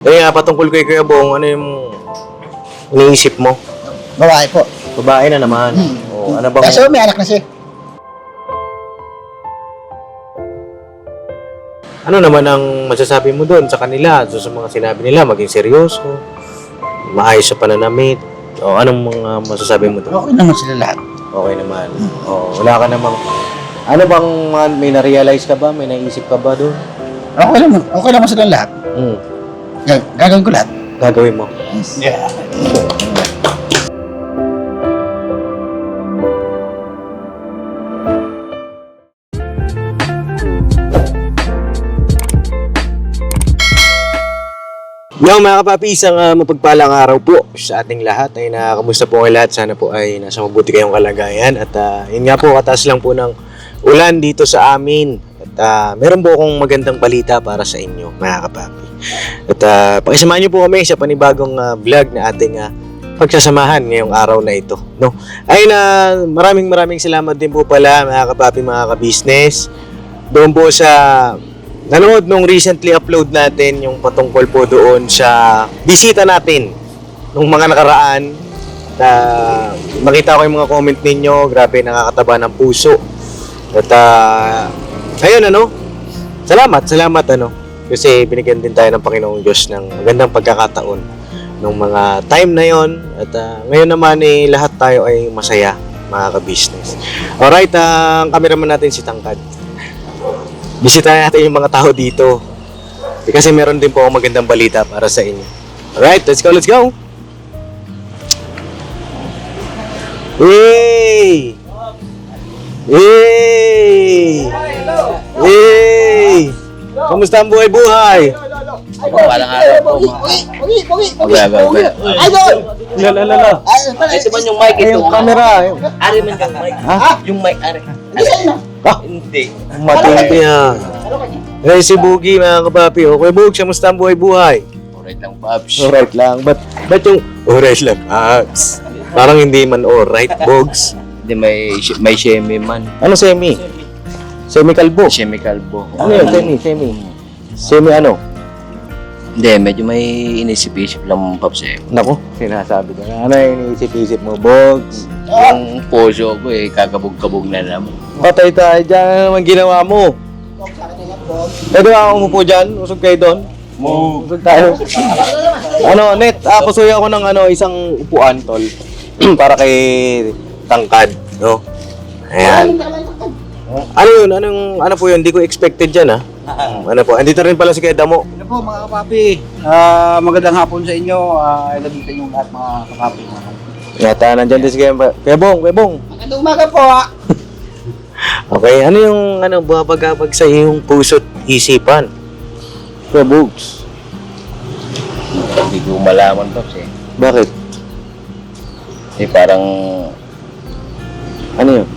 Nga, patungkol kay Kuya Bong, ano yung iniisip mo? Babae po. Babae na naman. O, ano bang... Kaso may anak na siya. Ano naman ang masasabi mo doon sa kanila? So, sa mga sinabi nila, maging seryoso, maayos sa pananamit. O, anong mga masasabi mo doon? Okay naman sila lahat. Okay naman. O, wala ka namang... Ano bang may na-realize ka ba? May naisip ka ba doon? Okay naman sila lahat. Gagawin ko lahat. Gagawin mo. Yeah. Yo mga kapapi, isang mapagpalang araw po sa ating lahat. Ay kamusta po kayo lahat? Sana po ay nasa mabuti kayong kalagayan. At yun nga po, kataas lang po ng ulan dito sa amin. At meron po akong magandang balita para sa inyo mga kapapi. At pakisamahan niyo po kami sa panibagong vlog na ating pagsasamahan ngayong araw na ito. No? Ay maraming salamat din po pala mga kapapi, mga ka-business. Doon po sa nanood nung recently upload natin yung patungkol po doon sa bisita natin nung mga nakaraan. Makita ko yung mga comment ninyo, grabe, nakakataba ng puso. At ayun salamat kasi binigyan din tayo ng Panginoong Diyos ng magandang pagkakataon nung mga time na yon. At ngayon naman lahat tayo ay masaya mga ka-business. Alright, ang cameraman natin si Tangkad. Bisitahin natin yung mga tao dito. Kasi meron din po akong magandang balita para sa inyo. Alright, let's go! Yay! Yay! Yay! Kamusta ang buhay-buhay? Walang araw po. Idol! Lala. Ito man yung mic ito. Yung camera. Ari man kang mic. Ha? Yung mic, ari. Hindi. Matindi yan. Hey, si Boogie mga kapapi. Okay, Boog, kamusta ang buhay-buhay? Alright lang, Babs. Alright lang. Ba't yung alright lang, Babs? Parang hindi man alright, Bogs. Hindi, may semi man. Ano semi? Semi kalbo? Semi kalbo. Ano yun? Semi. Semi ano? Hindi, medyo may inisip-isip lang, Babs eh. Naku, sinasabi ko na. Ano yung iniisip-isip mo, Bogs? Yung puso ko kakabog-kabog na naman. Patay tayo dyan. Ano naman ginawa mo? Pwede ba umupo dyan? Usog kayo doon? Usog tayo. Net, pasuyo ako ng isang upuan, tol. Para kay Tangkad, no? Ayan. Ano yun? Ano po yun? Hindi ko expected dyan, Ano po? Andito rin pala si Kuya Damo. Ano po mga kapapi? Magandang hapon sa inyo. I love you sa inyong lahat mga kapapi. Yata, nandyan din si Kuya Bong. Magandang umaga po Okay, ano yung babagabag sa iyong puso't isipan? Kuya Bogs. Hindi ko malaman, Babs eh. Bakit? Parang Ano yun?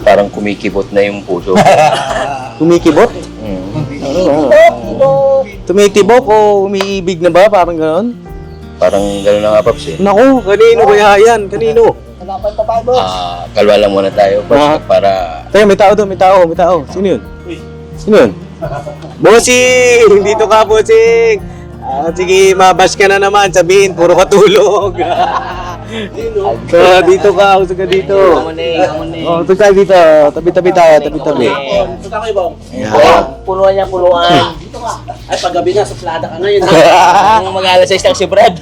parang kumikibot na yung puso. Kumikibot? Hmm. Tumitibok o umiibig na ba? Parang gano'n? Parang gano'n na nga, Babs eh. Naku, kanino kaya yan? Kanino? Kalwa lang muna tayo, Babs, para... Tayo, may tao doon, may tao. Sino yun? Bossing! Dito ka, Bossing! Sige, mabash ka na naman. Sabihin, puro katulog. Dito ka, usog ka dito. Usog tayo dito. Tabi-tabi tayo, tabi-tabi. Punta kayo, Bong. Ayan. Puluan niya, puluan. Ay, paggabi na, suplada ka ngayon. Ang mag-alas 6 lang si Brad.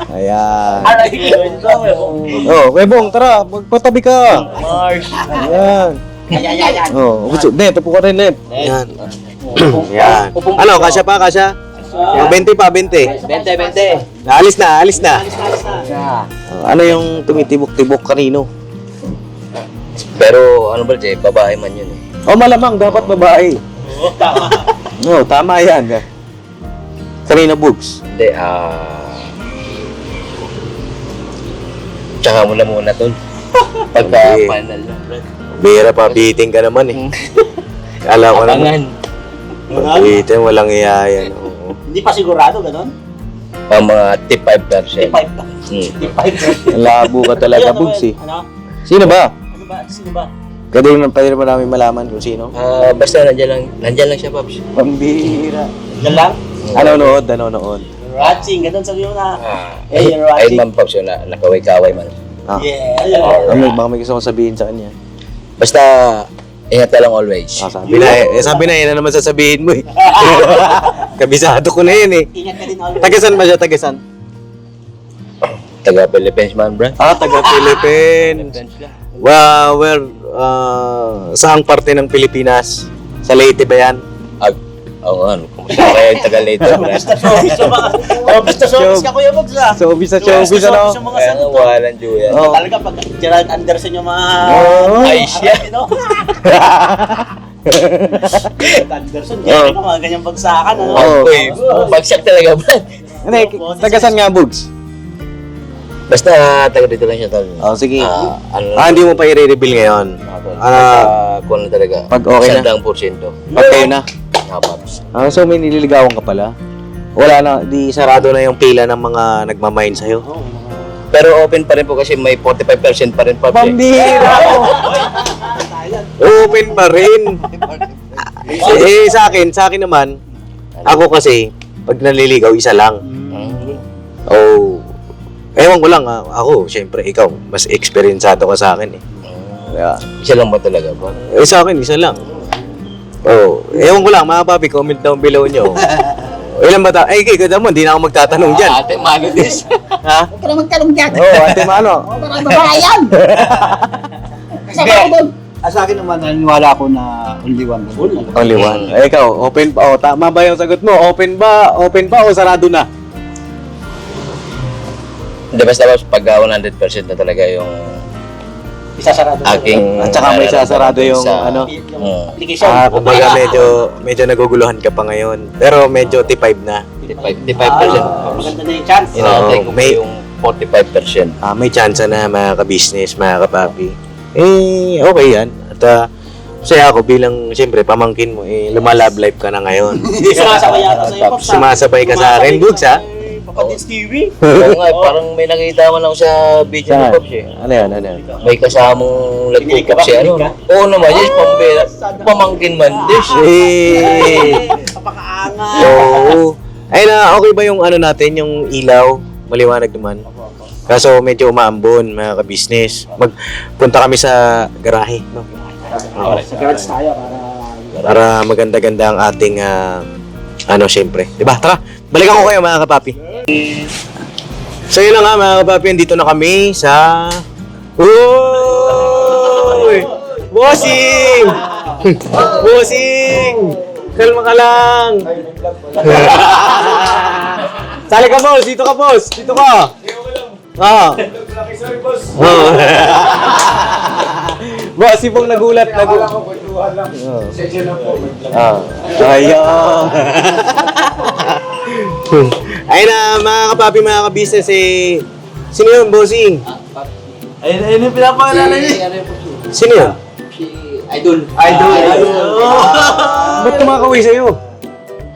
Ayan. Aray, yun. Webong, tara, magpatabi ka. Mars. Ayan. Yan. Net, upo ka rin, Net. Ayan. Ayan. Ano, kasya pa, kasya? 20 pa, 20. 20. Alis na. Ano yung tumitibok-tibok kanino? Pero ano ba, Jay, babae man yun eh. Malamang, dapat babae. Tama yan. Kanino, Bugs? Hindi, tsaka mo na muna, tol. Pagka-final na, Brad. Bira pa, biting ka naman Alam ko naman. Biting, walang iya yan. Hindi pa sigurado, gano'n? Pang mga tip 5%. Tip 5. Ang labo ka talaga, Bugs Ano? Sino ba? Sino ba? Pwede namin malaman kung sino. Basta nandyan lang siya, Pops. Pambira. Yan lang? Nanonood, nanonood. You're watching, ganun sabi mo na. Ay, You're ay, watching. Ma'am Pops, yun na, nakaway-kaway man. Ah. Yeah. Baka may gusto kong sabihin sa kanya. Basta, ingat ka lang always. Ah, sabi na, yan na naman sasabihin mo eh. Kabisado ko na yun eh. Ingat ka din always. Tagasan ba siya? Tagasan? Taga Philippines man, bro. Ah, taga Philippines. Wow, saang parte ng Pilipinas? Sa Leyte ba yan? Oo, ano, kumusta kayo yung taga Leyte, bro? Showbiz yung mga... Showbiz ka, Kuya Bugs, ah. So, bisa showbiz ano? Yung mga Kaya nga, santo. walang Juya. Oh. Talaga, pag Gerald Anderson yung mga... Oh. Ay, siya. Ano? Gerald Anderson, Jericho, mga ganyang bagsakan, ano? Oh. Uy, bagsak talaga, bro. Ano eh, tagasan nga, Bugs? Basta, taga dito lang siya, tol. Oh, sige. Ano Hindi mo pa i-reveal ngayon. kung ano talaga. Pag okay na. 100%. Pag kayo na. Nga, Pops. So may nililigawan ka pala? Wala na, di sarado na yung pila ng mga nagmamine sa'yo? Pero open pa rin po kasi may 45% pa rin, Pops. Pambira! Open pa rin. Sa akin naman, ako kasi, pag naliligaw, isa lang. Oh, ewan ko lang, ako, syempre, ikaw, mas eksperyensado ka sa akin eh. Yeah. Isa lang ba talaga, Pops? Sa akin, isa lang. Oh, ewan ko lang, mga papi, comment down below nyo. Ilan ba Ay, kaya mo, hindi na ako magtatanong dyan. Ate Manodis. Ha? Huwag ka na magtanong dyan. Ate Mano. Parang babae yan. Kasi ako doon. Sa akin naman, naniniwala ako na only one. Only one. Ikaw, open pa. Tama ba yung sagot mo? Open ba o sarado na? Hindi, basta Pops, pag 100% na talaga yung Isasarado. aking... At saka may sasarado yung sa- ano. Mm. Application. Kumbaga medyo naguguluhan ka pa ngayon. Pero medyo T5 na. 55%. Maganda na yung chance. Inaantay ko Oo, pa yung 45%. May chance na mga ka-business, mga kapapi. Okay yan. At saya ako bilang, siyempre, pamangkin mo, lumalab life ka na ngayon. Sumasabay yata sa'yo, Pops, ah. Sumasabay ka sa akin, Bugs, ha? Kapatid Stevie. Oo nga, parang may nakita man ako sa video ni Pops eh. Ano yan? May kasamang Kinilig ka ba? nagpupop siya, ano? Kinilig ka? Oo naman, yes, pambira. Pamangkin man, dis. Kapakaangan. Oo. Ay okay ba yung ano natin, yung ilaw? Maliwanag naman. Kaso medyo umaambon, mga ka-business. Magpunta kami sa garahe, no? Sa garage tayo Para maganda-ganda ang ating, syempre. Diba? Tara, balikan ko kayo, mga kapapi. So yun na nga, mga kapapi, dito na kami sa... Uy! Bossing! Bossing! Kalma ka lang! Sali ka, boss! Dito ka, boss! Dito ka! Ah. Oh. Boss, si Pong nagulat. Ayaw. Ayun na, mga kapapi, mga ka-business, sino yun, bossing? Ayun yung pinapakilala niya. Sino yun? Idol. Ba't kumakaway sa'yo?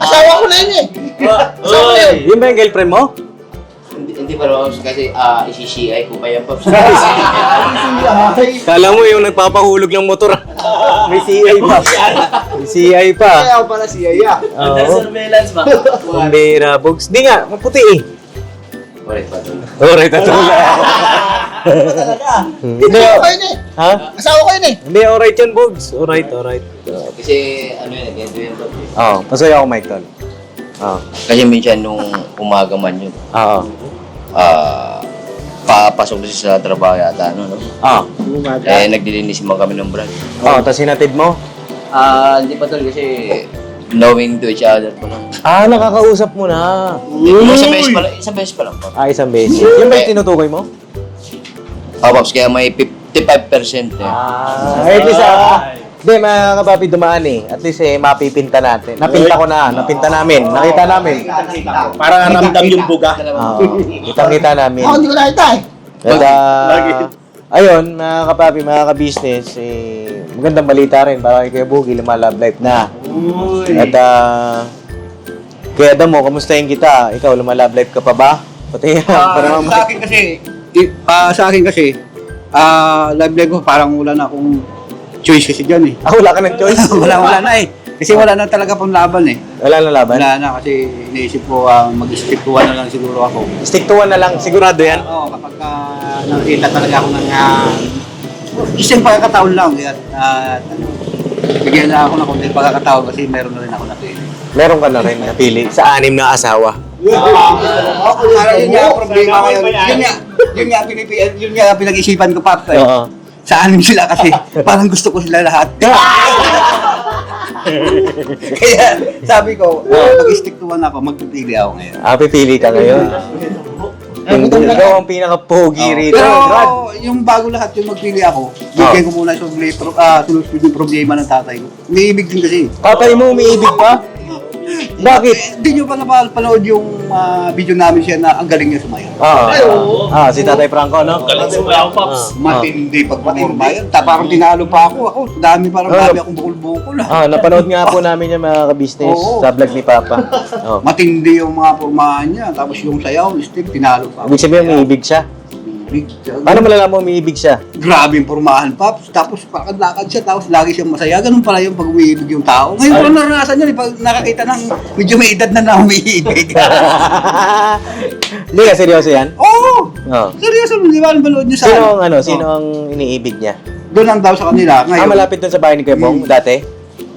Asawa ko na yun eh. Asawa ko na yun. Yun ba yung girlfriend mo? Hindi pa rin kasi isi-CI ko pa yan, Pops. Kala mo yung nagpapahulog ng motor. May CI pa. May CI pa. Kaya pala si Yaya. Under surveillance ba? Kumbira, Bugs. Di nga, maputi eh. Correct pa doon. Alright, tatula. Talaga. Asawa ko yun eh. Ha? Asawa ko yun eh. Hindi, alright yun, Bugs. Alright. Kasi ano yun, ganito yun, Pops. Oo, pasaya ako, Michael. Oo. Kasi minsan nung umaga man yun, Oo. papasok na siya sa trabaho yata, ano, no? Oo. Nagdilinis man kami ng brand. Oo, tapos sinatid mo? Hindi pa tol kasi knowing to each other pa lang. Nakakausap mo na. Isang beses pa lang. Isang beses. Yung ba yung tinutukoy mo? Pops, kaya may 55% eh. At least, hindi, mga kapapi dumaan eh. At least, mapipinta natin. Napinta ko na, napinta namin, nakita namin. Para ramdam yung buga. Oo, kitang-kita namin. Ako hindi ko nakita eh. At, ayun, mga kapapi, mga ka-business, magandang balita rin. Para kay Kuya Boogie, lumalab life na. At, Kuya Damo, kamustahin kita? Ikaw, lumalab life ka pa ba? Pati para Sa akin kasi, live ko parang wala na akong choice kasi dyan eh. wala ka ng choice. Wala na eh. Kasi wala na talaga pang laban eh. Wala na laban? Wala na kasi iniisip ko mag-stick to one na lang siguro ako. Stick to one na lang, sigurado yan. Oo, kapag nakita talaga ako ng isang pagkakataon lang at bigyan na ako ng konti pagkakataon kasi meron na rin ako napili. Meron ka na rin napili sa 6 na asawa. Yun nga ang problema ngayon. Yun nga pinag-isipan ko, Pap. Oo. Sa 6 sila kasi parang gusto ko sila lahat. Kaya sabi ko, mag-stick to one ako, magpipili ako ngayon. Pipili ka ngayon. Ikaw ang pinaka-pogi rito, Pero Brad. yung bago lahat yung magpili ako, bigyan ko muna solusyon yung problema ng tatay ko. Umiibig din kasi. Tatay mo umiibig pa? Bakit? Hindi nyo pa napapanood yung video namin siya na ang galing niya sumayaw. Si Tatay Franco, no? Galing sumayaw, Pops. Matindi pagpaporma yun. Parang tinalo pa ako. Dami akong bukol-bukol. Napanood nga po namin yung mga ka-business Oo. sa vlog ni Papa. Matindi yung mga pormahan niya. Tapos yung sayaw, still, tinalo pa ako. Ibig sabihin, umiibig siya. Paano malalaman mo umiibig siya? Grabe yung pormahan, Paps. Tapos lakad-lakad siya, tapos lagi siyang masaya. Ganun pala yung pag umiibig yung tao. Ngayon ko lang naranasan yun, pag nakakita ng medyo may edad na umiibig. Hindi ka seryoso yan? Oo! Oo. Seryoso, di ba ang balood niyo sa Sino ang iniibig niya? Doon lang daw sa kanila. Ngayon, Malapit dun sa bahay ni Kuya Bong, dati?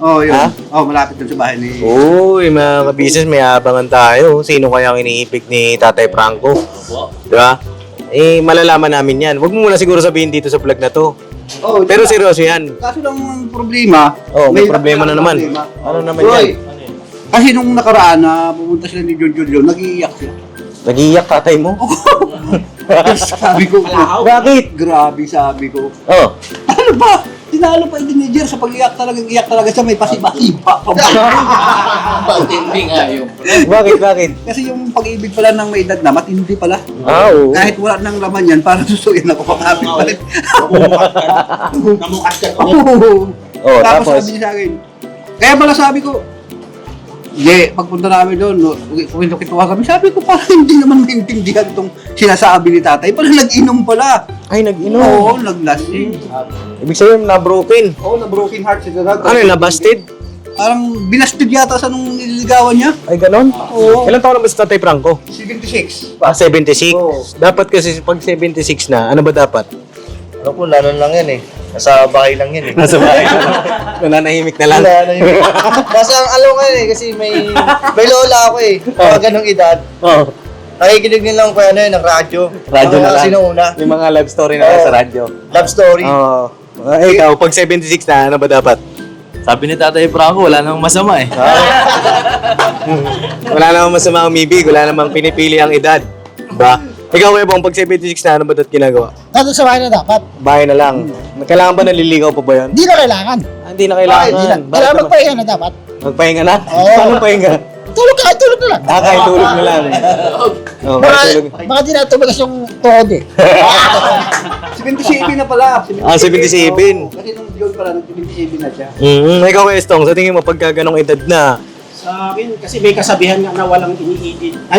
yun. Ha? Malapit doon sa bahay ni... Uy, mga ka-business, may abangan tayo. Sino kaya ang iniibig ni Tatay Franco? Di ba? Malalaman namin yan. Huwag mo muna siguro sabihin dito sa vlog na to. Oh, Pero seryoso yan. Kaso lang ang problema... May problema na naman. Ano naman Roy, yan? kasi nung nakaraan na pumunta sila ni John Julio, nag-iiyak siya. Nag-iiyak tatay mo? Sabi ko, Bakit? grabe sabi ko. Oh. Ano ba? Tinalo pa yung teenager sa pag-iyak talaga siya, may pasiba-siba pa ba? Matindi nga yung Bakit? Kasi yung pag-ibig pala ng may edad na, matindi pala. Oo. Kahit wala nang laman yan, parang susuyin ako kakapit pa rin. Namukas ka. Oh, Tapos tapos? sabi niya sa akin, kaya pala sabi ko, pagpunta namin doon, kwento-kwentuhan kami, sabi ko parang hindi naman maintindihan itong sinasabi ni tatay. Parang nag-inom pala. Ay, nag-inom. Oo, naglasing. Ibig sabihin, na-broken. Oo, na-broken heart siya. Ano yun, na-busted? Parang binasted yata sa nung nililigawan niya. Ay, ganon? Oo. Ilan taon na ba si Tatay Franco? 76. 76? Oo. Dapat kasi pag 76 na, ano ba dapat? Ano po, lalo lang yan eh. Nasa bahay lang yan eh. Nasa bahay. Nananahimik na lang. Nasa alam ko yan eh, kasi may lola ako eh. Mga ganong edad. Oh. Nakikinig nilang ko ano yun, ng radyo. Radyo na lang. Kasi nung una, May mga love story na lang sa radyo. love story. Oo. Ikaw, pag 76 na, ano ba dapat? Sabi ni Tatay Franco, wala namang masama eh. Wala namang masama umibig, wala namang pinipili ang edad. Ba? Ikaw, Kuya Bong, pag 76 na, ano ba dapat ginagawa? Nandun sa bahay na dapat. Bahay na lang. Kailangan ba naliligaw pa ba yun? Hindi na kailangan. Hindi na kailangan. Hindi na. Bakit Kailangan naman? magpahinga na dapat. Magpahinga na? Oo. Paano pahinga? Tulog ka, tulog na lang. Kahit tulog na lang. Oo, kahit tulog. Baka di na tumagas yung tuhod eh. 77 na pala. 77. Oo, kasi nung yun pala, nag-77 na siya. Ikaw, Estong, sa tingin mo, pagka ganong edad na, Sa akin, kasi may kasabihan nga na walang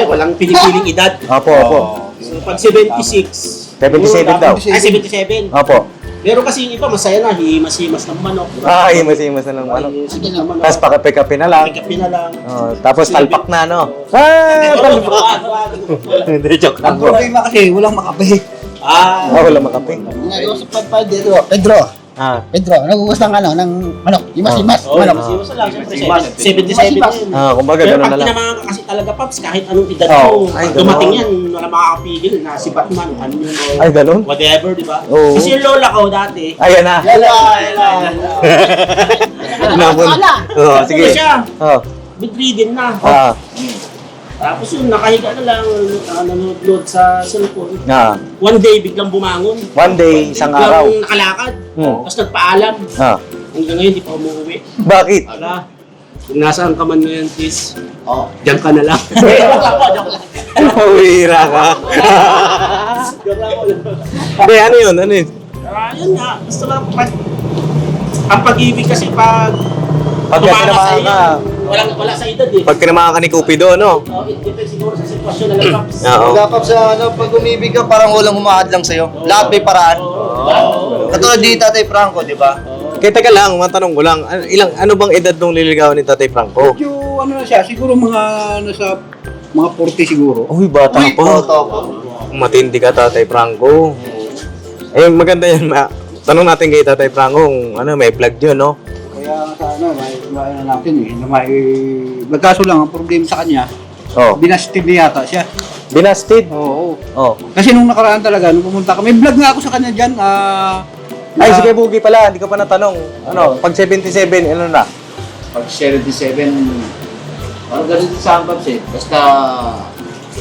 walang pinipiling edad. Opo. So, pag 76, 77 daw. Ay, 77. Opo. Pero kasi yung iba, masaya na, himas-himas ng manok. Diba? Himas-himas na lang. Ay, sige na, manok. Tapos pakape-kape na lang. Pick-up na lang. Tapos talpak na, no? Wag. Hindi, joke lang Ang po. problema kasi, walang makape. Wala makape. Ginagawa sa pagpad dito. Pedro, nagugas ng ng manok. Himas-himas. Oh, Manok. himas lang. Siyempre, 77 na yun. Kumbaga, Pero gano'n pag na lang. tinamangan ka kasi talaga, Paps, kahit anong edad Oo. mo, Ay, pag dumating gano'n. yan, wala makakapigil na si Batman, ano yun, o Ay, gano'n? whatever, di ba? Oo. Kasi yung lola ko dati, Ayan na. Napun. Oo, sige. ano siya, Oo. bedridden na. Ah. Tapos yun, nakahiga na lang, nanonood sa cellphone. Ah. One day, biglang bumangon. One day, isang araw. Biglang nakalakad. Tapos nagpaalam. Ah. Hanggang ngayon, di pa umuwi. Bakit? Ala, kung nasaan ka man ngayon, tis, diyan ka na lang. Mawira ka. Hindi, ano yun? Ano yun? Yun nga, gusto lang ang pag-ibig kasi pag Pagka tumama sinamahan sa iyo, ka. wala sa edad eh. Pag kinamahan ka ni Cupido, no? It depends siguro sa sitwasyon na lang, Paps. Oo. Magkapap sa pag umibig ka, parang walang humahad lang sa'yo. Lahat may paraan. Katulad di Tatay Franco, di ba? Kaya teka lang, matanong ko lang, ano bang edad nung liligawan ni Tatay Franco? Medyo ano na siya, siguro nasa mga 40 siguro. Uy, bata pa. Matindi ka, Tatay Franco. Eh, maganda yan. Tanong natin kay Tatay Franco kung may plug yun, no? Kaya sa may na natin nagkaso lang, ang problema sa kanya, Oh. binastid niya yata siya. Binastid? Oo. Oh. Kasi nung nakaraan talaga, nung pumunta ka, may vlog nga ako sa kanya dyan. Ay, sige, Bugi pala. Hindi ka pa natanong. Pag 77, ano na? Pag 77, ano ganun sa Ampops eh. Basta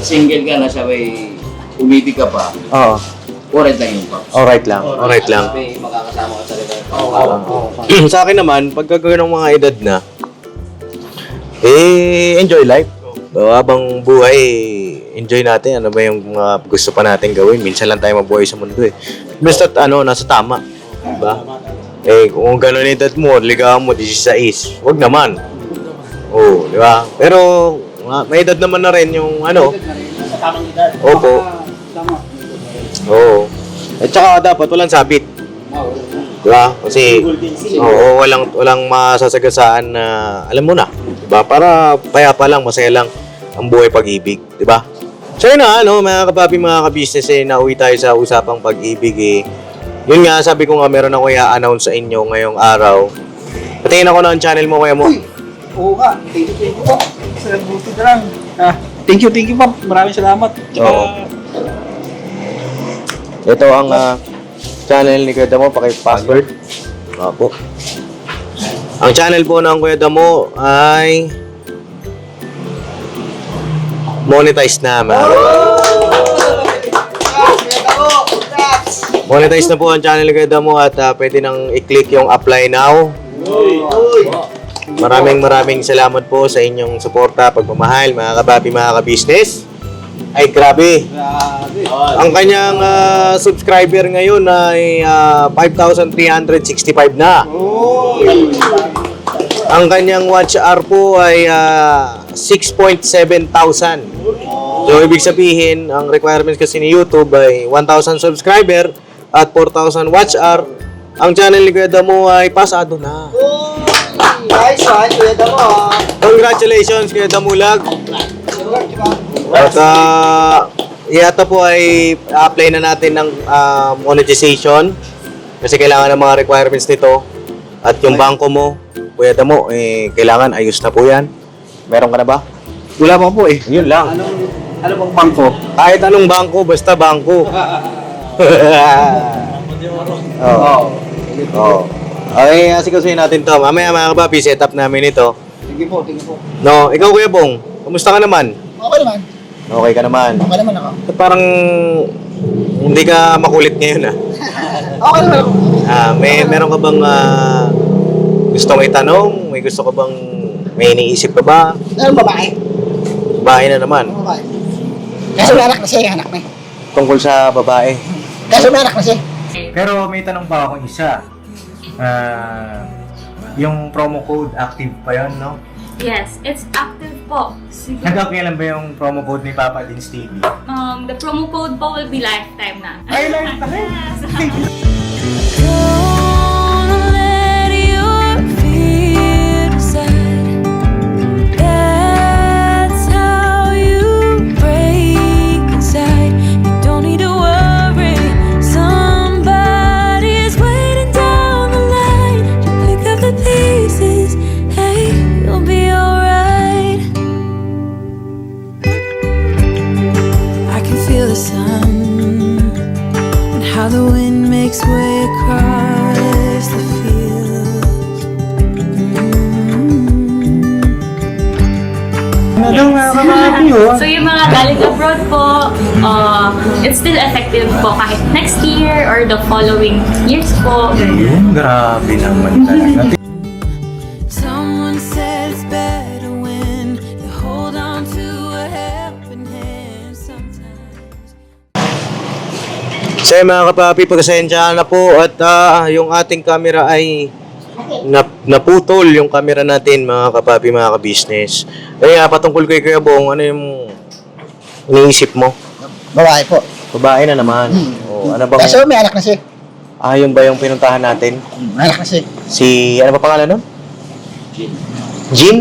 single ka na sabay umibig ka pa, Oo. alright lang yung Pops. Alright lang. Alright lang. May makakasama ka talaga. Sa akin naman, pagka ng mga edad na, enjoy life. Habang buhay, enjoy natin. Ano ba yung mga gusto pa natin gawin? Minsan lang tayo mabuhay sa mundo eh. Basta nasa tama. Diba? Kung gano'n yung edad mo, ligawan mo, 16. Huwag naman. Oo, di ba? Pero, may edad naman na rin yung Sa tamang edad. Opo. Tama. Oo. At saka dapat walang sabit. Di ba? Kasi, oo, walang masasagasaan na, alam mo na. Diba? Para payapa lang, masaya lang ang buhay pag-ibig. Diba? So yun na, mga kapapi, mga ka-business, nauwi tayo sa usapang pag-ibig eh. Yun nga, sabi ko nga, meron ako i-announce sa inyo ngayong araw. Patingin ako na ang channel mo, kuya mo. Uy! Oo nga. Thank you po. Sa buti na lang. Thank you po. Maraming salamat. Tsaka, Oo. Ito ang channel ni Kuya Damo, paki-password. Opo. Ang channel po ng Kuya Damo ay monetize na, mga monetize na po ang channel ni Kuya Damo at pwede nang i-click yung apply now. Maraming salamat po sa inyong suporta, pagmamahal, mga kababi, mga ka-business. Ay, grabe. Ang kanyang subscriber ngayon ay 5,365 na. Ang kanyang watch hour po ay 6.7 thousand. So, ibig sabihin, ang requirements kasi ni YouTube ay 1,000 subscriber at 4,000 watch hour. Ang channel ni Kuya Damo ay pasado na. Nice one, Kuya Damo. Congratulations, Kuya Damulag. At yata po ay apply na natin ng monetization kasi kailangan ng mga requirements nito. At yung bangko mo, Kuya Damo, kailangan ayos na po yan. Meron ka na ba? wala pa po eh. Yun lang. Ano bang bangko? Kahit anong bangko, basta bangko. Oo. Oo. Okay, asikasuhin natin to. Mamaya mga kababi, set up namin ito. Sige po. No, ikaw Kuya Bong, kumusta ka naman? Okay naman. Okay ka naman. Okay naman ako. Ba't parang hindi ka makulit ngayon Okay naman ako. Meron ka bang gustong itanong? May gusto ka bang may iniisip ka ba? Ano babae? Bahay na naman. Babae. Kaso may anak na siya, yung anak na eh. Tungkol sa babae. Kaso may anak na siya. Pero may tanong pa akong isa. Yung promo code active pa yun, no? Yes, it's active po. Sige. Hanggang kailan ba yung promo code ni Papa Dins TV? The promo code po will be lifetime na. Ay, lifetime? The sun and how the wind makes way across the fields. So yung mga galing abroad po, it's still effective po kahit next year or the following years po. Grabe naman talaga. Someone said it's better when you hold on to a helping hand sometimes. So mga kapapi, pagkasensya na po at yung ating camera ay naputol yung camera natin, mga kapapi, mga ka-business. Kaya patungkol kay Kuya Bong, ano yung iniisip mo? Babae po. Babae na naman. Oh, ano bang Kaso may anak na siya. Ah, yun ba yung pinuntahan natin? Anak kasi. Si, ano ba pangalan nun? Jean?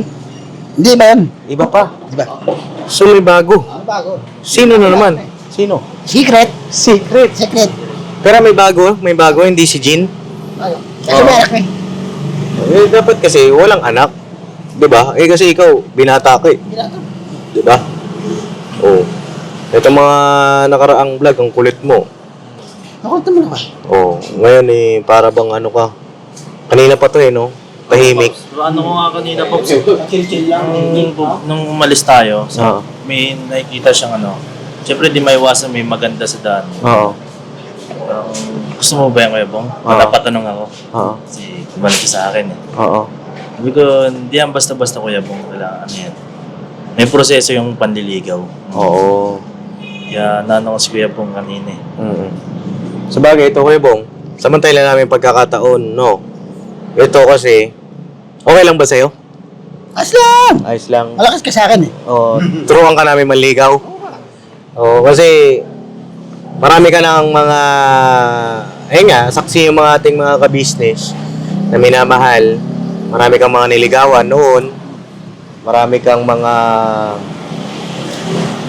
Hindi ba yun? Iba pa. Di ba? So may bago. Ano bago? Sino na naman? Sino? Secret. Secret. Secret. Pero may bago, hindi si Jean. Ano? Kasi may anak eh. Eh, dapat kasi walang anak. 'Di ba? Eh kasi ikaw, binata ka eh. Binato. 'Di ba? Oo. Ito mga nakaraang vlog, ang kulit mo. Nakunta mo naman. Oo. Ngayon eh, para bang ano ka. Kanina pa to eh, no? Tahimik. Ano ko nga kanina, Pops, Chill lang. nung umalis tayo, Oo. may nakikita siyang ano. Siyempre, di maiwasan may maganda sa daan. Oo. Parang, gusto mo ba yan, Kuya Bong? Oo. Napatanong ako. Oo. Kasi balik siya sa akin eh. Oo. Sabi ko, hindi yan basta-basta, Kuya Bong. Kailangan ano yan. May proseso yung panliligaw. Oo. Kaya naano ko si Kuya Bong kanina eh. Mm. Sa bagay, ito Kuya Bong, samantayan namin pagkakataon, no? Ito kasi, okay lang ba sa'yo? Aslam! Ayos lang. Malakas ka sa akin eh. O, turuan ka namin manligaw. O, kasi, marami ka ng mga, ayun nga, saksi yung mga ating mga ka-business na minamahal. Marami kang mga niligawan noon. Marami kang mga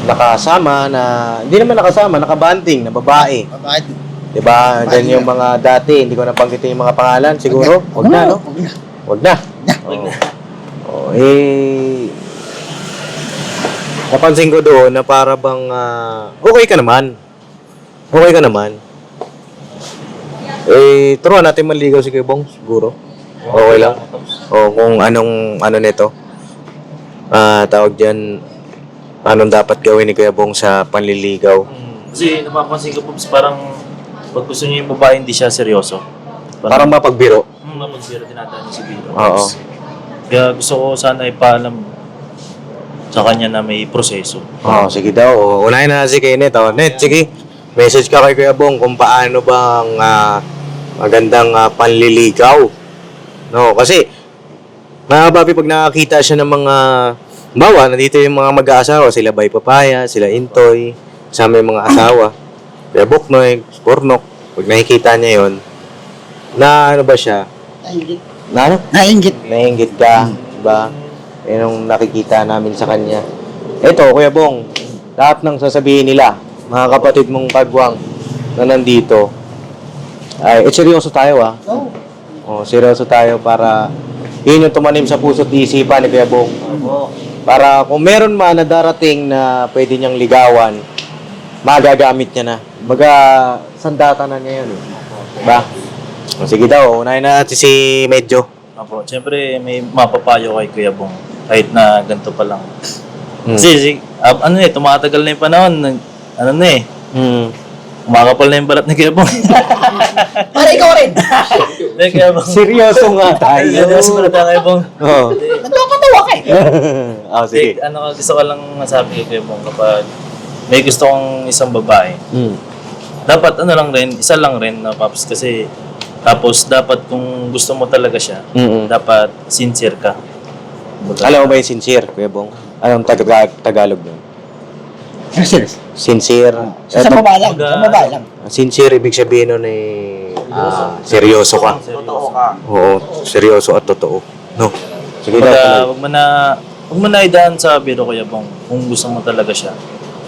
nakasama na, hindi naman nakasama, nakabanting na babae. Bakit? Diba? Diyan yung mga dati, hindi ko napanggitin yung mga pangalan, siguro? Huwag na, no? Huwag na. Huwag na. Oo. Eh, napansin ko doon na para bang okay ka naman. Okay ka naman. Eh, turuan natin manligaw si Kuya Bong, siguro. Okay lang. O kung anong ano nito. Tawag diyan, anong dapat gawin ni Kuya Bong sa panliligaw. Kasi napapansin ko, Pops, parang pag gusto niyo yung babae, hindi siya seryoso. Parang mapagbiro. Mapagbiro, tinatawag niya si Biro. Oo. Kaya gusto ko sana ipaalam sa kanya na may proseso. Sige daw. Unahin na si Kenneth. Net, sige. Message ka kay Kuya Bong kung paano bang magandang panliligaw. No, kasi mga papi, pag nakakita siya ng mga bawa, nandito yung mga mag-aasawa, sila Bay Papaya, sila Intoy, kasama yung mga asawa. Kaya Buknoy, Pornok, pag nakikita niya yon, na ano ba siya? Nainggit. Na ano? Nainggit. Nainggit ka, diba? Yan ang nakikita namin sa kanya. Ito, Kuya Bong, lahat ng sasabihin nila, mga kapatid mong kagwang na nandito, ay, seryoso tayo seryoso tayo para yun yung tumanim sa puso't isipan ni Kuya Bong. Para kung meron man na darating na pwede niyang ligawan, magagamit niya na. Baga, sandata na niya yun. Diba? Sige daw, unahin na natin si Medyo. Apo, siyempre may mapapayo kay Kuya Bong kahit na ganito pa lang. Kasi tumatagal na yung panahon, ano na eh, kumakapal na yung balat ni Kuya Bong. Para ikaw rin. Hindi, Kuya Bong. Seryoso nga tayo. Seryoso balat na Kuya Bong. Oo. Nagpapatawa ka eh. Sige. Gusto ko lang masabi kay Kuya Bong kapag may gusto kong isang babae, dapat isa lang rin na Paps, kasi tapos dapat kung gusto mo talaga siya, dapat sincere ka. Alam mo ba yung sincere, Kuya Bong? Anong Tagalog nun? Serious. Sincere. Sa babae lang. Sa babae lang. Sincere, ibig sabihin nun eh, seryoso ka. Totoo ka. Oo, seryoso at totoo. No? Sige Wag mo na idaan sa biro, Kuya Bong, kung gusto mo talaga siya.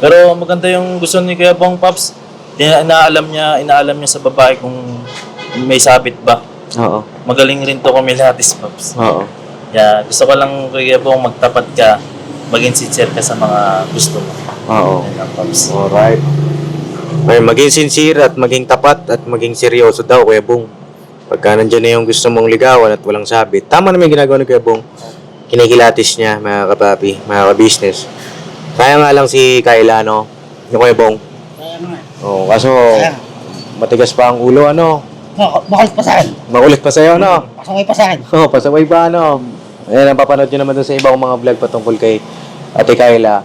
Pero maganda yung gusto ni Kuya Bong, Paps. Inaalam niya sa babae kung may sabit ba. Oo. Magaling rin to kumilatis, Paps. Oo. Kaya gusto ko lang, Kuya Bong, magtapat ka, maging sincere ka sa mga gusto mo. Oo. Yan lang, Paps. Alright. Ay, maging sincere at maging tapat at maging seryoso daw, Kuya Bong. Pagka nandiyan na yung gusto mong ligawan at walang sabit, tama naman yung ginagawa ni Kuya Bong. Kinikilatis niya, mga kapapi, mga ka-business. Kaya nga lang si Kayla, no? Yung Kuya Bong. Kaya nga. Oo, kaso matigas pa ang ulo, ano? Makulit pa sa akin. Makulit pa sa'yo, no? Pasaway pa sa akin. Oo, pasaway pa, ano? Ayan, ang papanood nyo naman dun sa ibang mga vlog patungkol kay Ate Kayla.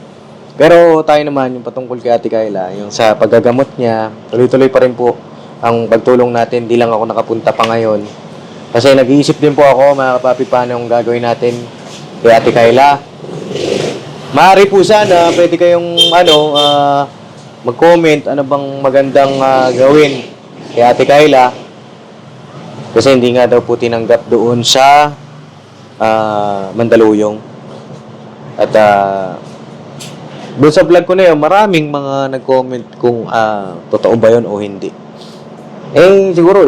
Pero tayo naman, yung patungkol kay Ate Kayla, yung sa paggagamot niya, tuloy-tuloy pa rin po ang pagtulong natin. Di lang ako nakapunta pa ngayon. Kasi nag-iisip din po ako, mga kapapi, paano yung gagawin natin kay Ate Kayla. Maaari po sana, pwede kayong mag-comment ano bang magandang gawin kay Ate Kayla Kasi hindi nga daw po tinanggap doon sa Mandaluyong. At doon sa vlog ko na yun, maraming mga nag-comment kung totoo ba yun o hindi. Eh, siguro,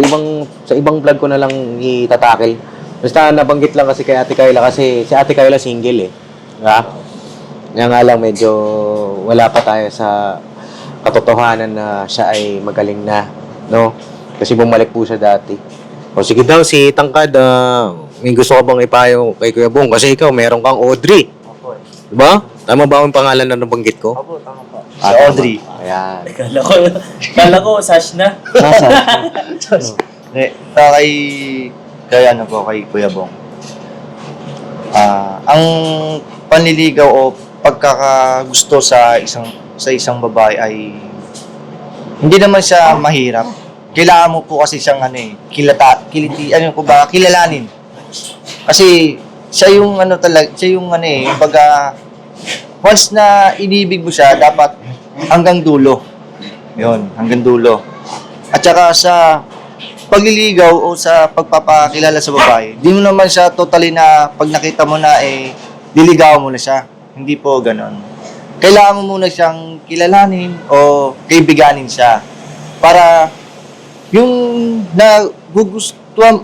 sa ibang vlog ko na lang itatakil. Basta nabanggit lang kasi kay Ate Kayla kasi si Ate Kayla single eh. Diba? Kaya nga lang medyo wala pa tayo sa katotohanan na siya ay magaling na. No? Kasi bumalik po siya dati. O sige daw, si Tangkad, may gusto ka bang ipayo kay Kuya Bong? Kasi ikaw, meron kang Audrey. Opo. Diba? Tama ba ang pangalan na nabanggit ko? Opo, tama po. Si Audrey. Ayan. Kala ko, Sash na. Kay ano po, kay Kuya Bong. Ang panliligaw o pagkakagusto sa isang babae ay hindi naman siya mahirap. Kailangan mo po kasi siyang kilalanin. Kasi siya yung once na inibig mo siya, dapat hanggang dulo. Yun, hanggang dulo. At saka sa pagliligaw o sa pagpapakilala sa babae, di mo naman siya totally na pag nakita mo na liligaw mo na siya. Hindi po ganon. Kailangan mo muna siyang kilalanin o kaibiganin siya para yung nagugustuhan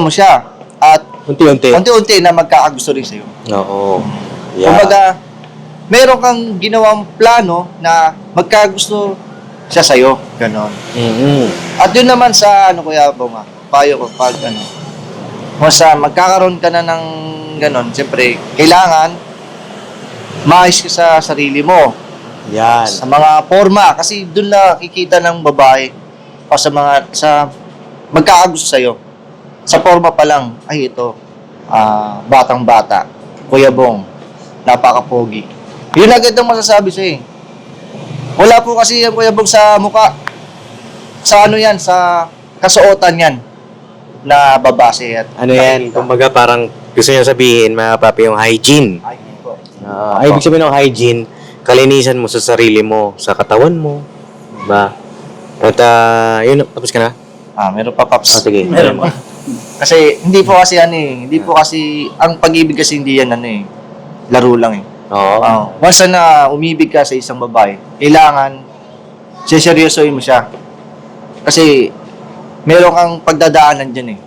mo siya at unti-unti na magkakagusto rin sa'yo. Oo. Yeah. Kumbaga, meron kang ginawang plano na magkagusto siya sa'yo. Ganon. Mm-hmm. At yun naman sa Kuya Bong, payo ko pag once magkakaroon ka na ng ganon, siyempre, kailangan maayos ka sa sarili mo. Yan. Sa mga forma. Kasi doon na kikita ng babae o sa magkakagusto sa'yo. Sa forma pa lang, ay ito, batang-bata, Kuya Bong, napaka-pogi. Yun agad ang masasabi sa'yo. Wala po kasi yung Kuya Bong sa mukha. Sa sa kasuotan yan na babase at Ano yan? Kumbaga parang gusto niya sabihin, mga papi, yung hygiene. Ay, po. Ay, ibig sabihin ng hygiene, kalinisan mo sa sarili mo, sa katawan mo. Diba? At yun, tapos ka na? Meron pa, Paps. Sige. Meron ba? Kasi hindi po kasi hindi po kasi, ang pag-ibig kasi hindi yan laro lang Oo. Once na umibig ka sa isang babae, kailangan seryosohin mo siya. Kasi meron kang pagdadaanan dyan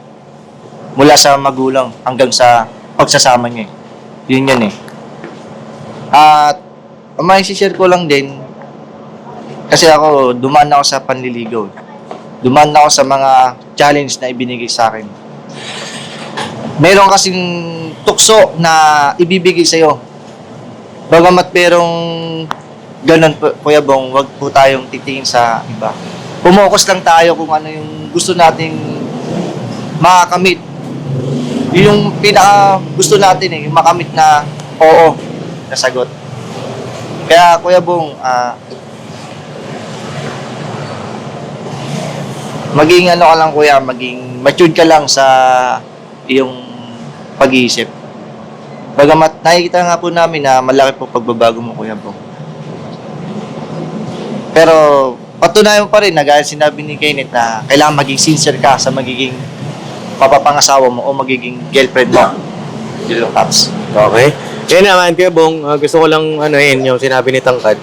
mula sa magulang hanggang sa pagsasama niya Yun yan At may share ko lang din, kasi ako, dumaan ako sa panliligaw. Dumaan ako sa mga challenge na ibinigay sa akin. Meron kasing tukso na ibibigay sa'yo. Bagamat merong ganun, Kuya Bong, wag po tayong titingin sa iba. Pumokus lang tayo kung ano yung gusto nating makakamit. Yung pinaka gusto natin yung makamit na oo na sagot. Kaya Kuya Bong, maging ka lang Kuya, maging matured ka lang sa iyong pag-iisip. Bagamat nakikita nga po namin na malaki po pagbabago mo, Kuya Bong. Pero patunayan mo pa rin na gaya sinabi ni Kenneth na kailangan maging sincere ka sa magiging papapangasawa mo o magiging girlfriend mo. Yun, Paps. Okay. Kaya naman, Kuya Bong, gusto ko lang yung sinabi ni Tangkad,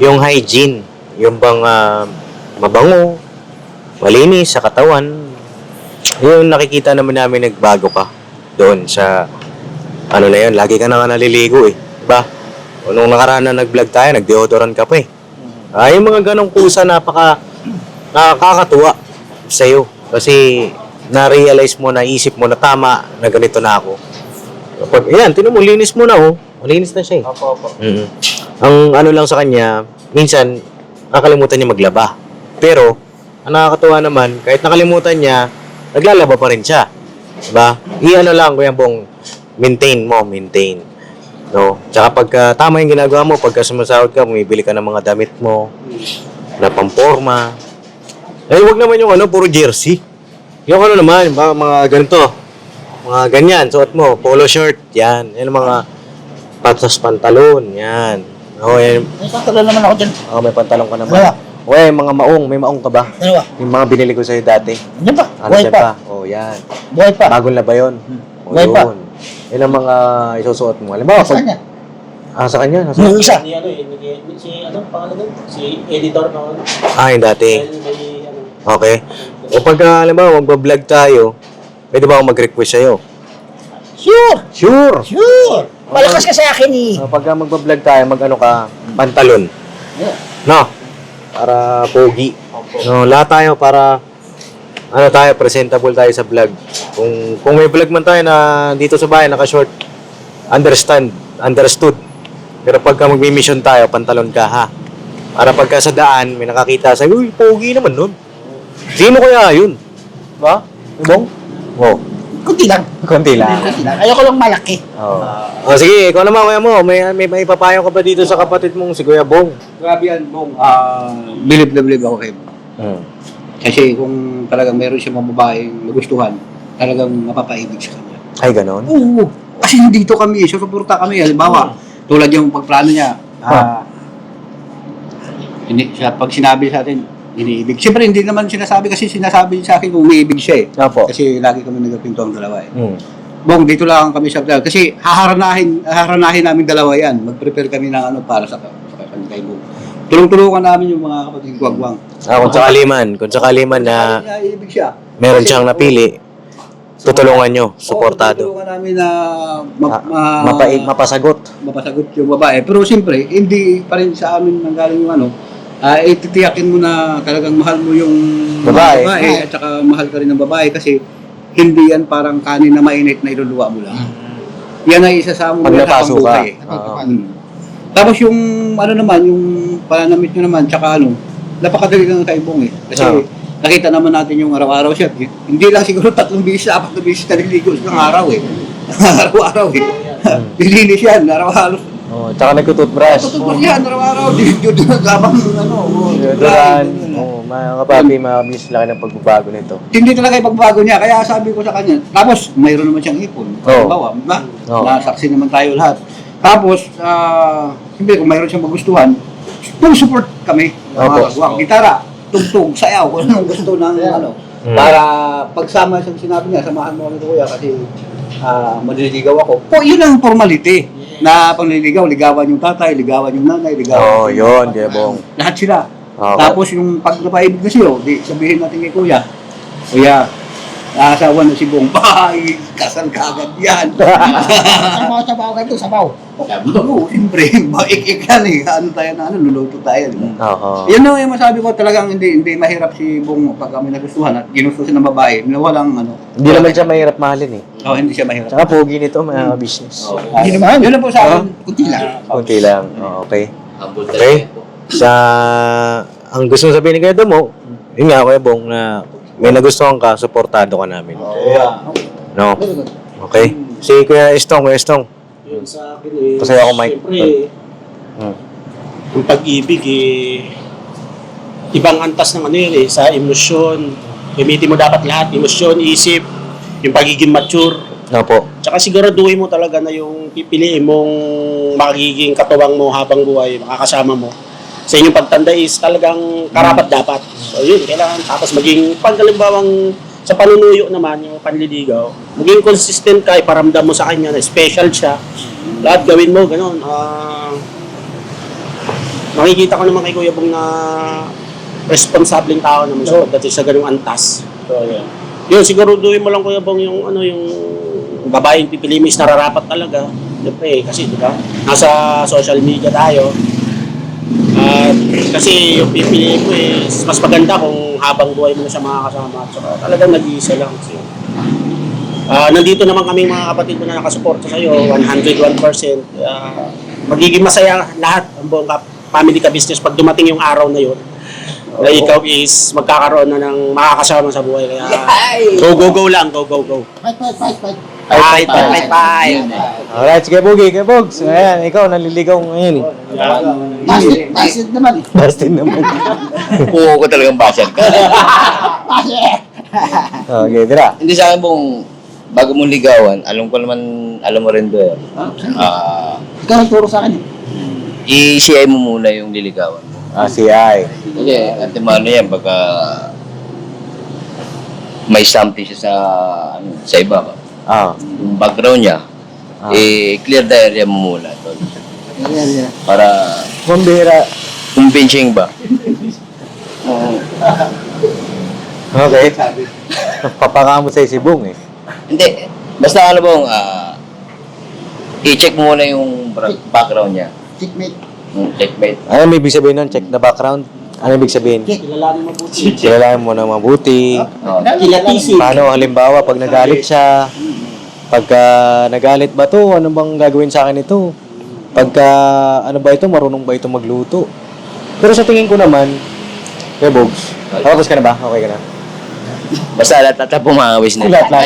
yung hygiene, yung bang mabango, malinis sa katawan, yung nakikita naman namin nagbago ka doon sa na yun, lagi ka na nga naliligo diba? O nung nakaraan na nag-vlog tayo, nag-deodorant ka pa yung mga ganong kusa nakakatuwa sa'yo kasi na-realize mo, naisip mo na tama na ganito na ako. Kapag, tinan mo, linis mo na malinis na siya Opo. Mm-hmm. Ang lang sa kanya, minsan, nakakalimutan niya maglaba. Pero, ang nakakatuwa naman, kahit nakalimutan niya, naglalaba pa rin siya. Diba? Lang, Kuya Bong, maintain. No? Tsaka pagka tama yung ginagawa mo, pagka sumasahod ka, bumibili ka ng mga damit mo, na pamporma. Huwag naman yung puro jersey. Yung naman, mga ganito, mga ganyan, suot mo, polo shirt, yan. Yan mga patas pantalon, yan. Yan. May pantalon naman ako dyan. May pantalon ka naman. Wala. Okay, mga maong. May maong ka ba? Ano ba? Yung mga binili ko sa'yo dati. Ano ba? Ano Buhay dyan pa. pa? Oh, yan. Buhay pa. Bagong na ba yun? O, Buhay pa. yun. Yan ang mga isusuot mo. Halimbawa, Saan niya? Sa kanya? Nasa... Yung isa. Ni ano eh, si ano pangalan doon? Si editor ng ano. Yung dati. Dahil may ano. Okay. O pagka, halimbawa, magbablog tayo, pwede ba akong mag-request sa'yo? Sure. Sure! Sure. Malakas ka sa akin eh. Pagka magbablog tayo, mag-ano ka, pantalon. No? Para pogi. No, lahat tayo para ano tayo, presentable tayo sa vlog. Kung may vlog man tayo na dito sa bahay, naka-short, understood. Pero pagka magmi-mission tayo, pantalon ka ha. Para pagka sa daan, may nakakita sa uy, pogi naman nun. Sino kaya yun? Ba? Ibong? Oo. Kunti lang. Konti lang. Kunti lang. Ayoko lang malaki. Oh, sige, ikaw naman, kuya mo. May papayo ka ba dito sa kapatid mong si Kuya Bong? Grabe yan, Bong. Believe na believe ako kay Bong. Kasi kung talagang meron siya mga babaeng nagustuhan, talagang mapapaibig sa kanya. Ay, ganon? Oo. Kasi dito kami, susuporta kami. Halimbawa, tulad yung pagplano niya, pag sinabi sa atin, iniibig. Siyempre, hindi naman sinasabi kasi sinasabi sa akin kung umiibig siya eh. Opo. Kasi lagi kami nagpinto ang dalawa eh. Bong, dito lang kami sa vlog. Kasi haharanahin namin dalawa yan. Mag-prepare kami ng ano para sa kay Bong. Tulong-tulungan namin yung mga kapatid gwagwang. Kung sakali man na Naiibig siya. meron Kasi- siyang napili, tutulungan nyo, suportado. Tulungan namin na Mapasagot. mapasagot yung babae. Pero siyempre, hindi pa rin sa amin nanggaling yung ano, ititiyakin mo na talagang mahal mo yung Babae. at saka mahal ka rin ng babae kasi hindi yan parang kanin na mainit na iluluwa mo lang. Yan ay isa sa Pag napaso ka. Tapos yung ano naman, yung pananamit nyo naman, tsaka ano, napakadali ng kaibong eh. Kasi nakita naman natin yung araw-araw siya. Hindi lang siguro 3 beses, 4 beses na niligo sa araw eh. Araw-araw eh. Nilinis yan, araw-araw. Tsaka nagtututbrush. Tutubos yan, araw-araw. Dito na labang ano. Deodorant. Mga kapapi, makabis laki ng pagbabago nito. Hindi talaga yung pagbago niya. Kaya sabi ko sa kanya, tapos mayroon naman siyang ipon. Bawa, diba? Nasaksi naman tayo lahat. Tapos, siyempre kung mayroon siyang magustuhan, full support kami. Gitara, tugtog, sayaw, kung anong gusto ng ano. Para pagsama siyang sinabi niya, samahan mo kami kuya kasi maliligaw ako. Yun ang formality na pangliligaw. Ligawan yung tatay, ligawan yung nanay, ligawan Yun, Kuya Bong. lahat sila. Okay. Tapos yung pag napaibig na siya, di sabihin natin kay kuya, kuya, nakasawa na si Bong, bahay, kasal ka agad yan. Sabaw ganito, sabaw. Oo, siyempre, maikik yan eh. Ano tayo na, luluto tayo. Oo. Yan na yung masabi ko, talagang hindi mahirap si Bong pag kami nagustuhan at ginusto siya ng babae, na walang ano. Hindi naman siya mahirap mahalin eh. Hindi siya mahirap. Tsaka pogi nito, mga business. Hindi naman. Yun lang po sa akin. Kunti lang. Kunti lang. Okay. Humble Okay. talaga po. Ang gusto mong sabihin ni Kuya Damo, yun nga, Kuya Bong, na may nagustuhan ka, suportado ka namin. No? Okay? Si Kuya Estong, Yun sa akin eh. Pasaya ako, Mike. Siyempre, yung pag-ibig eh, ibang antas ng ano yun eh, sa emosyon. Gamitin mo dapat lahat, emosyon, isip, yung pagiging mature. Opo. Tsaka siguraduhin mo talaga na yung pipiliin mong magiging katuwang mo habang buhay, makakasama mo. Sa inyong pagtanda is talagang karapat dapat. So yun, kailangan tapos maging pagkalimbawang sa panunuyo naman, yung panliligaw, maging consistent ka, iparamdam mo sa kanya na special siya. Lahat gawin mo, gano'n. Makikita ko naman kay Kuya Bong na responsableng tao naman siya pagdating sa ganung antas. So yun. Yun, siguraduhin mo lang Kuya Bong yung ano yung babaeng pipili mo is nararapat talaga. Siyempre, kasi di ba? Nasa social media tayo. At kasi yung pipili mo is mas maganda kung habang buhay mo na siya makakasama. So talagang nag-iisa lang. So, nandito naman kaming mga kapatid mo na nakasuporta sa iyo, 101%. Magiging masaya lahat ang buong family ka business pag dumating yung araw na yun. Na ikaw is magkakaroon na ng makakasama sa buhay. Kaya go lang, go. Fight. Fight. Alright, sige Bogi, kay Bogs. Ayan, ikaw naliligaw ngayon. Basit naman eh. Dustin naman. Oo ko talagang basher ka. Okay, tira. Hindi sa akin Bong, bago mong ligawan, alam mo rin doon. Ikaw nagturo sa akin eh. I-CI mo muna yung liligawan mo. CI. Kasi antimano yan, baka may something siya sa iba ba? Yung background niya, clear the area mo muna. Tol. Para Kumbira. convincing ba? Okay. Papakamo sa si Bong eh. Hindi, basta ano bang, i-check muna yung background niya. Checkmate. Checkmate. Ano may ibig sabihin nun? Check the background? Ano ibig sabihin? Kilalanin mabuti. Kilalanin mo na mabuti. Kilatisin. Paano halimbawa pag nagalit siya? Pagka nagalit ba to, ano bang gagawin sa akin ito? Pagka ano ba ito, marunong ba ito magluto? Pero sa tingin ko naman, kaya Bogs, tapos ka na ba? Okay ka na? Basta lahat at pumangawis na. Lahat na.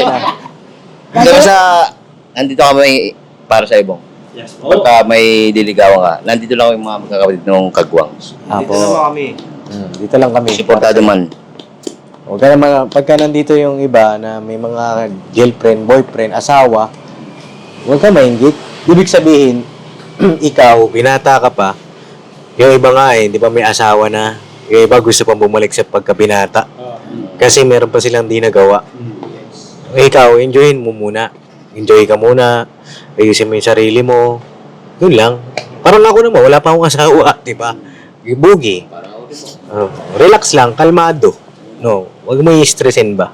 Hindi basta, nandito kami para sa ibong. Yes po. Pagka may diligawan ka, nandito lang yung mga magkakapatid ng Kagwang. Apo. Dito lang kami. Supportado man. Huwag ka naman, pagka nandito yung iba na may mga girlfriend, boyfriend, asawa, huwag ka mainggit. Ibig sabihin, ikaw, binata ka pa, yung iba nga di ba may asawa na, yung iba gusto pang bumalik sa pagkabinata. Kasi meron pa silang di nagawa. Ikaw, enjoyin mo muna. Enjoy ka muna. Ayusin mo yung sarili mo. Yun lang. Parang ako naman, wala pa akong asawa, di ba? Bugi. Relax lang, kalmado. No, wag mo i-stressin ba?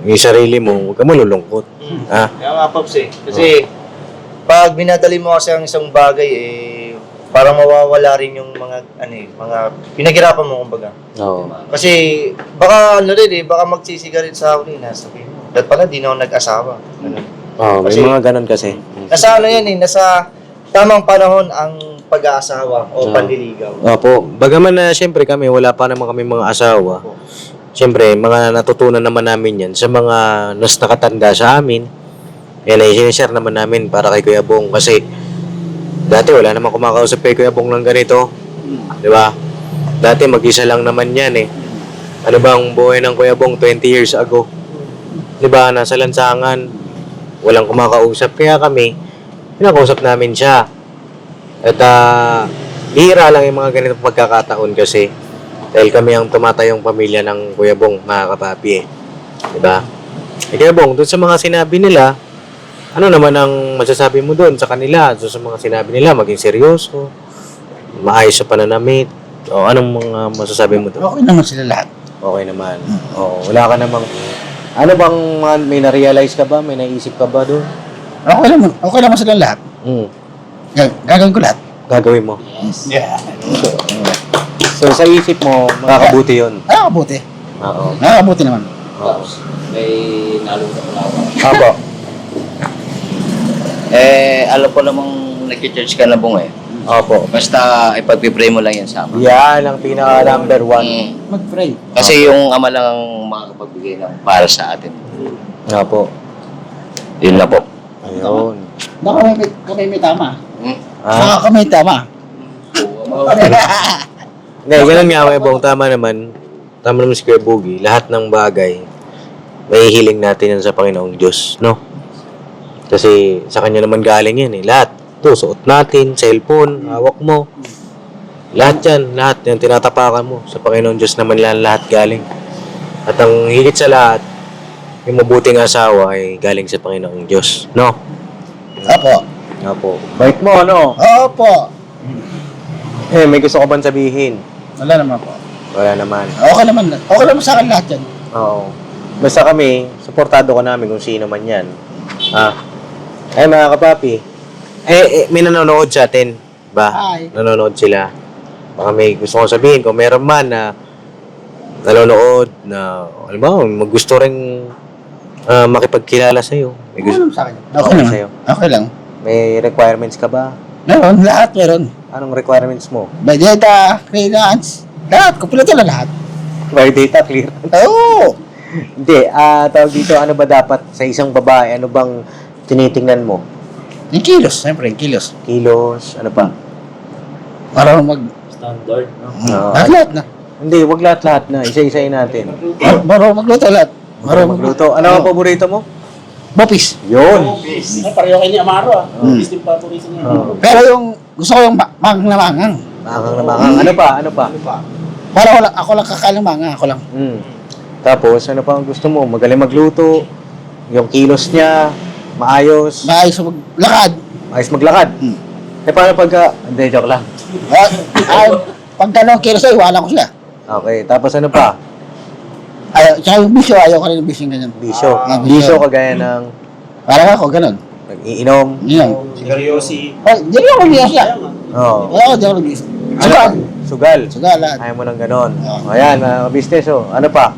Yung sarili mo, wag ka malulungkot. Ha? Kaya nga, Pops Kasi, pag binadali mo kasi ang isang bagay, parang mawawala rin yung mga, mga pinaghirapan mo, kumbaga. Oo. Kasi, baka, baka magsisigarit sa huli na, sabihin mo. Dahil pala, di na ako nag-asawa. Ganun. Oo, may Kasi- mga ganun kasi. Nasa nasa tamang panahon ang pag-aasawa o panliligaw. Opo. Bagaman na siyempre kami, wala pa naman kami mga asawa. Siyempre, mga natutunan naman namin yan sa mga nas nakatanda sa amin. Yan ay sinishare naman namin para kay Kuya Bong. Kasi dati wala naman kumakausap kay Kuya Bong ng ganito. Di ba? Dati mag-isa lang naman yan eh. Ano ba ang buhay ng Kuya Bong 20 years ago? Di ba? Nasa lansangan. Walang kumakausap. Kaya kami, pinakausap namin siya. At bihira lang yung mga ganitong pagkakataon kasi dahil kami ang tumatayong pamilya ng Kuya Bong, mga kapapi eh. Diba? Kuya Bong, doon sa mga sinabi nila, ano naman ang masasabi mo doon sa kanila? Doon sa mga sinabi nila, maging seryoso, maayos sa pananamit, o anong mga masasabi mo doon? Okay naman sila lahat. Okay naman. O, wala ka namang, ano bang may na-realize ka ba? May naisip ka ba doon? Okay naman sila lahat. Gagawin ko lahat. Gagawin mo? Yeah. So, sa isip mo, makakabuti yun. Nakakabuti. Oo. Nakakabuti naman. Oo. May nalungkot na ako. Apo. Alam ko namang nag-church ka na Bong Opo. Basta ipag-pray mo lang yan sa Ama. Yan ang pinaka number one. Mag-pray. Kasi yung Ama lang ang makakapagbigay ng para sa atin. Opo. Yun na po. Ayun. Baka kami may tama. Ah, Baka kami may tama. hindi, ganun nga, may Bong. Tama naman. Tama naman si Kuya Boogie. Lahat ng bagay, may hiling natin yan sa Panginoong Diyos, no? Kasi sa Kanya naman galing yan eh. Lahat. Ito, suot natin, cellphone, hawak mo. Lahat yan, lahat yan, tinatapakan mo. Sa Panginoong Diyos naman lahat galing. At ang higit sa lahat, yung mabuting asawa ay galing sa Panginoong Diyos, no? Opo. Opo. Bait mo, ano? Opo. May gusto ko bang sabihin? Wala naman po. Wala naman. Okay naman sa akin lahat yan. Oo. Basta kami, suportado ka namin kung sino man yan. Ay mga kapapi, may nanonood sa atin, ba? Hi. Nanonood sila. Baka may gusto kong sabihin, kung meron man na nanonood na, alam ba, gusto rin makipagkilala sa'yo. May Okay gusto naman sa akin. Okay naman. sa'yo. Okay lang. May requirements ka ba? Meron, lahat meron. Anong requirements mo? By data, freelance, lahat. Kompleto na lahat. By data clear. Oo. Hindi, tawag dito, ano ba dapat sa isang babae? Ano bang tinitingnan mo? Yung kilos, siyempre, yung kilos. Kilos, ano pa? Para mag... Standard, no? Oo. lahat na. Hindi, wag lahat-lahat na. Isa-isayin natin. Marunong magluto lahat. Marunong magluto. Ano ang paborito mo? Bopis. Yun. Ay, pareho kayo ni Amaro ah. Bopis din paborito niya. Oo. Pero yung gusto ko yung mangang. Mangang na mangang. Ano pa? Ano pa? Para ako lang kakain ng manga, ako lang. Tapos, ano pa ang gusto mo? Magaling magluto. Yung kilos niya, maayos. Maayos sa maglakad. Maayos maglakad. Eh, paano pagka... Hindi, joke lang. Pag gano'ng kilo sa'yo, iwanan ko siya. Okay, tapos ano pa? Tsaka yung bisyo, ayaw ko rin yung bisyo yung ganyan. Bisyo. Ah, Bisyo kagaya ng Parang ako, ganun. nag-iinom. Yun. Seryosi. Di ako nag-bisyo siya. Oo. Wala ako, di ako nag-bisyo. Sugal. Sugal. Sugalan. Ayaw mo ng ganon. Ayan, mga business, oh. Ano pa?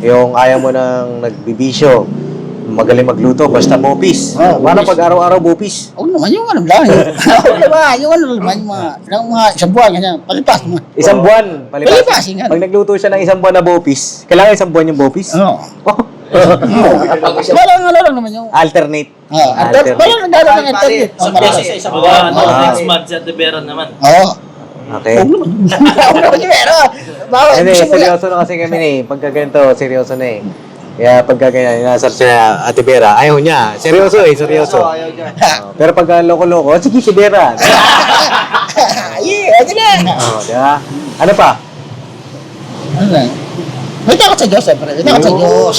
Yung ayaw mo ng nagbibisyo. Magaling magluto, basta bopis. Paano pag araw-araw bopis? Oo naman, yung ano lang. Oo naman, yung ano naman, yung mga isang buwan, ganyan. Palipas naman. Isang buwan. Palipas, yung ano. Pag nagluto siya ng isang buwan na bopis, kailangan isang buwan yung bopis? Oo. Walang ano lang naman yung... Alternate. Walang nagdala ng internet. Sa isang buwan. Next month sa Tiberon naman. Oo. Okay. Oo naman, pero... Hindi, seryoso na kasi kami eh. Pagka ganito, seryoso na eh. Kaya pagka ganyan, inasar siya Ate Vera, ayaw niya. Seryoso eh, seryoso. Pero pagka loko-loko, sige si Vera. Yeah, ito na. Di ba? Ano pa? Ano na? May takot sa Diyos, siyempre. May takot sa Diyos.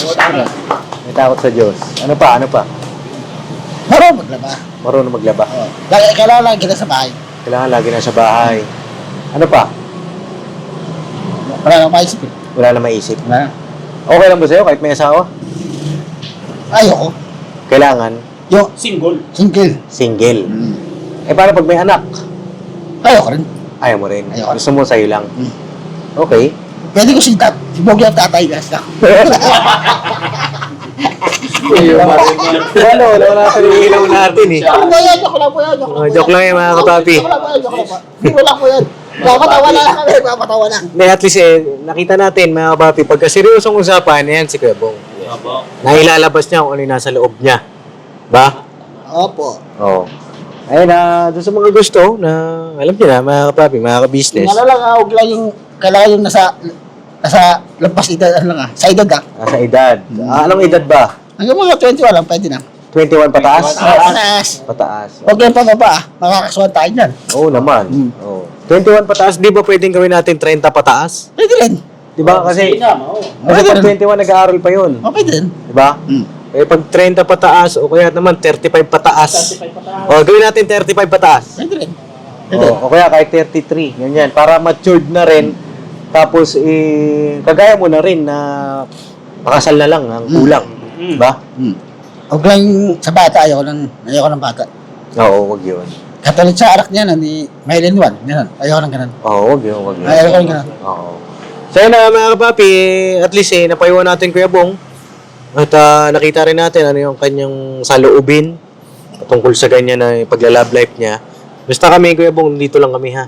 May takot sa Diyos. Ano pa? Ano pa? Marunong maglaba. Marunong maglaba. Kailangan lang kita sa bahay. Kailangan lagi nasa bahay. Ano pa? Wala nang maisip. Wala na maisip. Wala. Okay lang ba sa'yo kahit may asawa? Ayoko. Kailangan Yung Single. single. single. Eh paano pag may anak? Ayoko rin. Ayaw mo rin. Ayoko. Gusto mo sa'yo lang. Okay. Pwede ko si Bogi ang tatay, gas lang. Wala sa ilaw natin eh. Joke lang yan, joke lang po yan. Joke lang yan mga kapapi. Joke lang po yan, joke lang po. Hindi lang po yan. Papatawa na lang kami, papatawa na. Hindi, at least eh, nakita natin mga kapapi, pagka seryosong usapan, yan si Kuya Bong. Nailalabas niya kung ano yung nasa loob niya. Ba? Opo. Oo. Ayun na, doon sa mga gusto na, alam niyo na, mga kapapi, mga ka-business. Ano lang, huwag lang yung, kailangan yung nasa lampas edad, ano lang sa edad Nasa edad. Anong edad ba? Hanggang mga 21 lang, pwede na. 21 pataas? Pataas. Pataas. Huwag yung pababa, makakasuhan tayo dyan. Oo naman. Oo. 21 pataas, di ba pwedeng gawin natin 30 pataas? Pwede rin. Di ba? Kasi pag 21 nag-aaral pa yun. Pwede rin. Di ba? Eh pag 30 pataas o kaya naman 35 pataas. O gawin natin 35 pataas. Pwede rin. O kaya kahit 33. Ganyan. Para matured na rin. Tapos kagaya mo na rin na pakasal na lang ang kulang. Di ba? Huwag lang yung sa bata, ayoko ng bata. Oo, wag yun. Katulad sa anak niya ni Maylin Juan, ganun. Ayoko ng ganun. Oo, wag yun, wag yun. Ayoko ng ganun. Oo. So yun na mga kapapi, at least napayuhan natin Kuya Bong. At nakita rin natin ano yung kanyang saloobin tungkol sa ganyan na pagla-love life niya. Basta kami Kuya Bong, dito lang kami ha.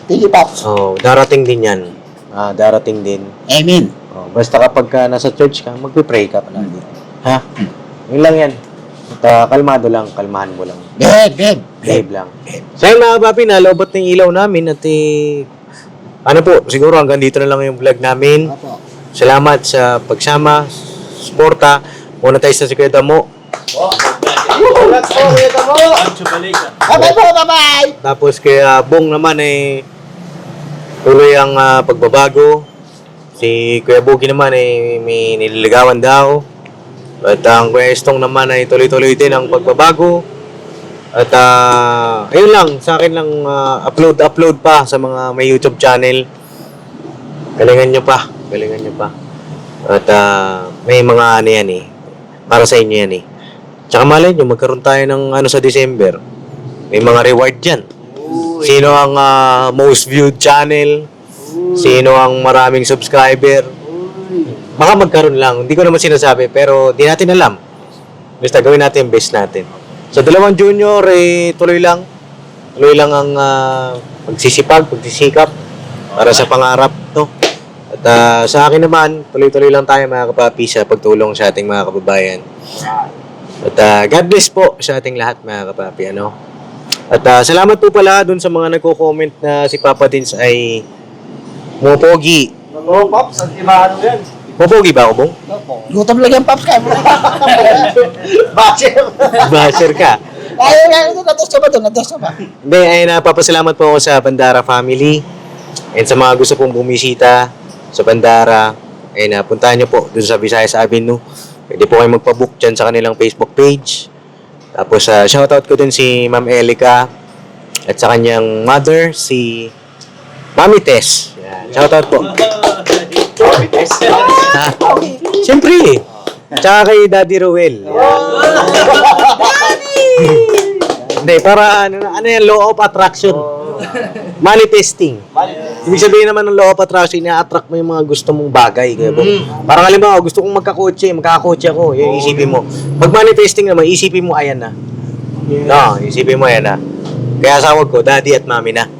Thank you, Pops. Oh, darating din yan. Darating din. Amen. Oh, basta kapag nasa church ka, magpe-pray ka palagi. Ha? Yun lang yan. At kalmado lang, kalmahan mo lang. Behave lang. So yun mga kapapi, nalobot ng ilaw namin at ano po, siguro hanggang dito na lang yung vlog namin. Salamat sa pagsama, suporta. Una tayo sa si Kuya Damo. Bye-bye po, bye-bye! Tapos kay Bong naman tuloy ang pagbabago. Si Kuya Bogi naman may nililigawan daw. At ang Kuya Estong naman ay tuloy-tuloy din ang pagbabago. At ayun lang, sa akin lang upload pa sa mga may YouTube channel. Galingan nyo pa. At may mga ano yan para sa inyo yan Tsaka malay nyo, magkaroon tayo ng sa December. May mga reward dyan. Sino ang most viewed channel? Sino ang maraming subscriber? Baka magkaroon lang. Hindi ko naman sinasabi, pero di natin alam. Basta gawin natin yung best natin. Sa dalawang junior, tuloy lang. Tuloy lang ang pagsisikap para sa pangarap. No? At sa akin naman, tuloy-tuloy lang tayo mga kapapi sa pagtulong sa ating mga kababayan. At God bless po sa ating lahat mga kapapi. Ano? At salamat po pala dun sa mga nagko-comment na si Papa Dins ay mupogi. Oo, Pops, ang timano yan. Mupogi ba ako, Bong? Gutom lang yung Pops ka. Basher. Basher ka. Ay, natas ka ba doon? Natas ka ba? Hindi, ay napapasalamat po ako sa Bandara family and sa mga gusto pong bumisita sa Bandara. Ay napuntahan nyo po dun sa Visayas Avenue. Pwede po kayo magpabook dyan sa kanilang Facebook page. Tapos shoutout ko dun si Ma'am Elica at sa kanyang mother, si Mami Tess. Yan. Shoutout po. Mami Tess? Ha? Siyempre. Tsaka kay Daddy Roel. Hindi, para ano yan, law of attraction. Manifesting. Ibig sabihin naman ng law of attraction, ina-attract mo yung mga gusto mong bagay. Kaya po. Parang halimbawa, gusto kong magkakotse ako. Yung isipin mo. Pag manifesting naman, isipin mo, ayan na. No, isipin mo, ayan na. Kaya sawag ko, daddy at mami na.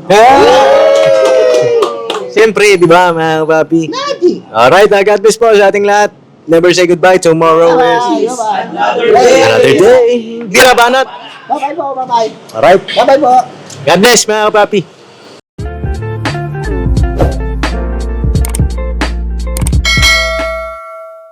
Siyempre, di ba, mga papi? Alright, God bless po sa ating lahat. Never say goodbye. Tomorrow is another day. Di na banat. Bye-bye po, bye-bye. Alright. Bye-bye po. God bless, mga papi.